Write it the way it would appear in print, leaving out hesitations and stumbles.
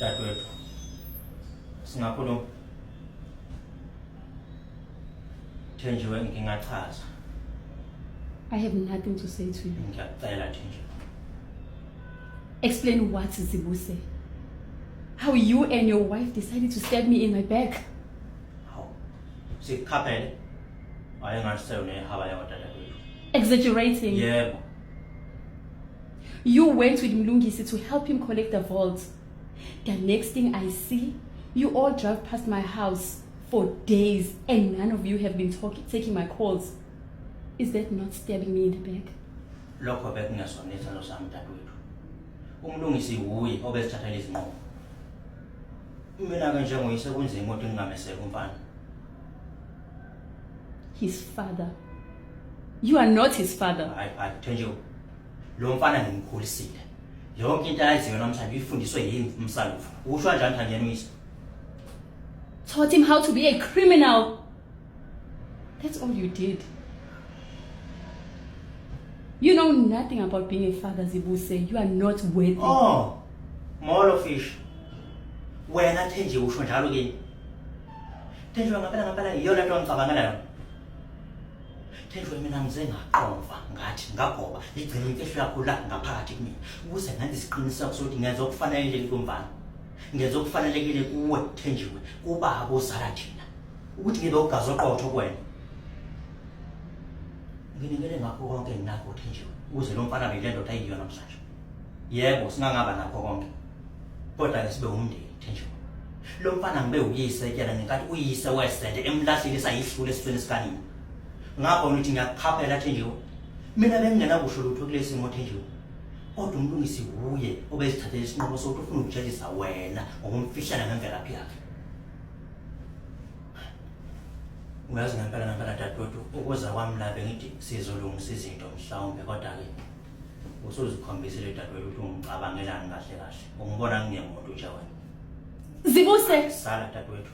Dadewethu. Singakhuluma. Thenjiwe ngingachaza. I have nothing to say to you. Ngiyacela Thenjiwe. Explain what Zibuse. How you and your wife decided to stab me in my back. How? Sikhaphele. Ayengaseyona ihaba yawadadewethu. Exaggerating. Yebo. You went with Mlungisi to help him collect the vault. The next thing I see, you all drive past my house for days and none of you have been taking my calls. Is that not stabbing me in the back? Lokho bekungesona isithando sami dadewethu. Umlungisi uyi obesithathela izinqumo. Mina ke njengoyise kunzima ukuthi ngingameseka umfana. His father. You are not his father. Hayi Thenjiwe. Lo mfana ngimkhulisile. Yonke into ayiziyo namhlanje ifundiswe yini umsalufu. Usho kanjani Thanyeni uyise? Taught him how to be a criminal. That's all you did. You know nothing about being a father, Zibuse. You are not worthy. Oh, molo fish. Wena Thenjiwe usho njalo kini. Thenjiwe ngempela iyona nto ngicabangela yona. Thenjiwe mina ngize ngaqomva ngathi ngagoba igcina imfihlo yakho la ngaphakathi kimi. Ukuze ngenze isiqiniseko sokuthi ngenza okufanelekile kumfana. Ngenza okufanelekile kuwe Thenjiwe, kuba abozala thina. Ukuthi ngibe ugazi oqotho kuwena. Nginikele ngakho konke nginakho Thenjiwe. Ukuze lo mfana belendo ayiyona namhlanje. Yebo singangaba nakho konke. Kodwa ke sibe umndeni Thenjiwe. Lo mfana ngibe uyise tjela ngenkathi uyise wesende emlahlile sayihlule esifeni sikanini. Ngapho ngithi ngiyakhaphela Thenjiwe. Mina bengena kusho lutho kulesimo Thenjiwe. Kodwa umlungisi uye obesithathela isinqumo sokuthi ufuna ukujezisa wena ngokumfihlela ngemvelaphi yakhe. Uyazi ngempela dadewethu ukuza kwami la bengithi sizolungisa izinto mhlawumbe kodwa ke usuzikhombisile dadewethu ukuthi ungicabangelani kahle kahle. Ungibona ngingemuntu nje wena. Zibuse. Sala dadewethu.